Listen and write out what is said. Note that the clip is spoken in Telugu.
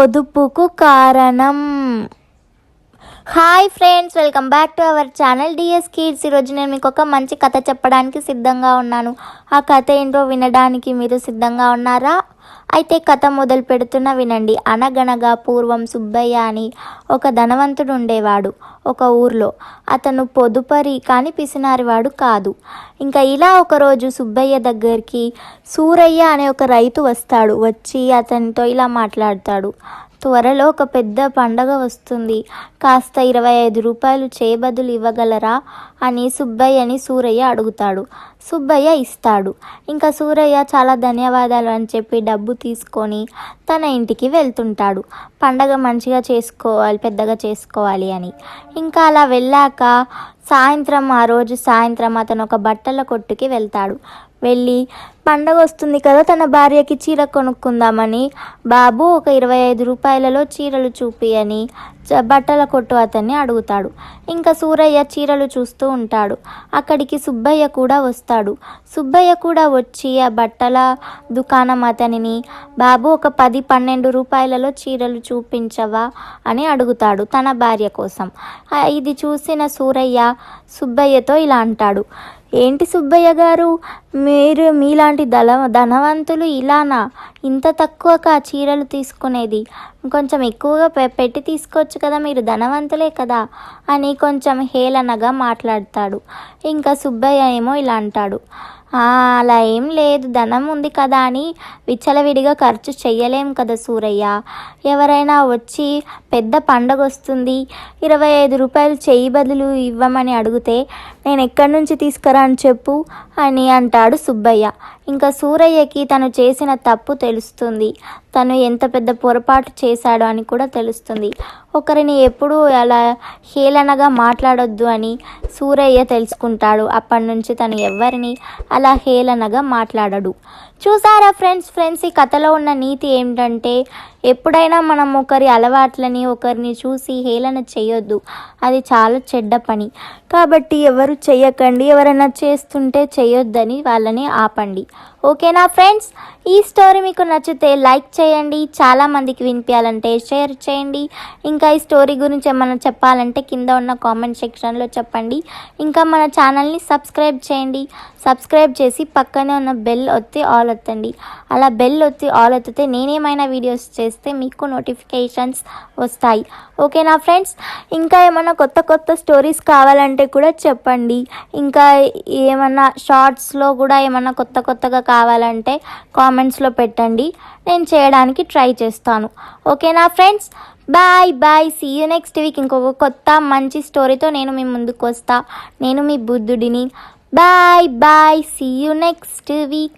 పొదుపుకు కారణం. Hi friends, welcome back to our channel DS kids. ఈరోజు నేను మీకు ఒక మంచి కథ చెప్పడానికి సిద్ధంగా ఉన్నాను. ఆ కథ ఏంటో వినడానికి మీరు సిద్ధంగా ఉన్నారా? అయితే కథ మొదలు పెడుతున్న వినండి. అనగనగా పూర్వం సుబ్బయ్య అని ఒక ధనవంతుడు ఉండేవాడు ఒక ఊర్లో. అతను పొదుపరి కానీ పిసినారివాడు కాదు. ఇంకా ఇలా ఒకరోజు సుబ్బయ్య దగ్గరికి సూరయ్య అనే ఒక రైతు వస్తాడు. వచ్చి అతనితో ఇలా మాట్లాడతాడు. త్వరలో ఒక పెద్ద పండగ వస్తుంది, కాస్త 25 రూపాయలు చేబదులు ఇవ్వగలరా అని సుబ్బయ్యని సూరయ్య అడుగుతాడు. సుబ్బయ్య ఇస్తాడు. ఇంకా సూరయ్య చాలా ధన్యవాదాలు అని చెప్పి డబ్బు తీసుకొని తన ఇంటికి వెళ్తుంటాడు. పండగ మంచిగా చేసుకోవాలి, పెద్దగా చేసుకోవాలి అని. ఇంకా అలా వెళ్ళాక ఆ రోజు సాయంత్రం అతను ఒక బట్టల కొట్టుకి వెళ్తాడు. వెళ్ళి పండగ వస్తుంది కదా, తన భార్యకి చీర కొనుక్కుందామని, బాబు ఒక 25 రూపాయలలో చీరలు చూపి అని బట్టల కొట్టు అతన్ని అడుగుతాడు. ఇంకా సూరయ్య చీరలు చూస్తూ ఉంటాడు. అక్కడికి సుబ్బయ్య కూడా వస్తాడు. సుబ్బయ్య కూడా వచ్చి ఆ బట్టల దుకాణం అతనిని, బాబు ఒక 10-12 రూపాయలలో చీరలు చూపించవా అని అడుగుతాడు తన భార్య కోసం. ఇది చూసిన సూరయ్య సుబ్బయ్యతో ఇలా అంటాడు, ఏంటి సుబ్బయ్య గారు, మీలాంటి ధనవంతులు ఇలానా? ఇంత తక్కువగా చీరలు తీసుకునేది? కొంచెం ఎక్కువగా పెట్టి తీసుకోవచ్చు కదా, మీరు ధనవంతులే కదా అని కొంచెం హేళనగా మాట్లాడతాడు. ఇంకా సుబ్బయ్య ఏమో ఇలా అంటాడు, అలా ఏం లేదు, ధనం ఉంది కదా అని విచ్చలవిడిగా ఖర్చు చెయ్యలేం కదా సూరయ్య. ఎవరైనా వచ్చి పెద్ద పండగ వస్తుంది, 25 రూపాయలు చెయ్యి బదులు ఇవ్వమని అడిగితే నేను ఎక్కడి నుంచి తీసుకురా అని చెప్పు అని అంటాడు సుబ్బయ్య. ఇంకా సూరయ్యకి తను చేసిన తప్పు తెలుస్తుంది, తను ఎంత పెద్ద పొరపాటు చేశాడో అని కూడా తెలుస్తుంది. ఒకరిని ఎప్పుడూ అలా హేళనగా మాట్లాడొద్దు అని సూరయ్య తెలుసుకుంటాడు. అప్పటి నుంచి తను ఎవరిని అలా హేళనగా మాట్లాడడు. చూసారా ఫ్రెండ్స్, ఈ కథలో ఉన్న నీతి ఏమిటంటే, ఎప్పుడైనా మనం ఒకరి అలవాట్లని ఒకరిని చూసి హేళన చేయొద్దు, అది చాలా చెడ్డ పని. కాబట్టి ఎవరు చెయ్యకండి, ఎవరైనా చేస్తుంటే చేయొద్దని వాళ్ళని ఆపండి. ఓకేనా ఫ్రెండ్స్? ఈ స్టోరీ మీకు నచ్చితే లైక్ చేయండి, చాలామందికి వినిపించాలంటే షేర్ చేయండి. ఇంకా ఈ స్టోరీ గురించి ఏమైనా చెప్పాలంటే కింద ఉన్న కామెంట్ సెక్షన్లో చెప్పండి. ఇంకా మన ఛానల్ని సబ్స్క్రైబ్ చేయండి. సబ్స్క్రైబ్ చేసి పక్కనే ఉన్న బెల్ ఒత్తి ఆల్ ఒత్తండి. అలా బెల్ ఒత్తి ఆల్ ఒత్తితే నేనేమైనా వీడియోస్ చేస్తే మీకు నోటిఫికేషన్స్ వస్తాయి. ఓకేనా ఫ్రెండ్స్? ఇంకా ఏమైనా కొత్త స్టోరీస్ కావాలంటే కూడా చెప్పండి. ఇంకా ఏమన్నా షార్ట్స్లో కూడా ఏమన్నా కొత్తగా కావాలంటే కామెంట్స్లో పెట్టండి, నేను చేయడానికి ట్రై చేస్తాను. ఓకేనా friends? Bye, see you next week. ఇంకొక కొత్త మంచి స్టోరీతో నేను మీ ముందుకు వస్తా. నేను మీ బుద్ధుడిని. Bye, see you next week.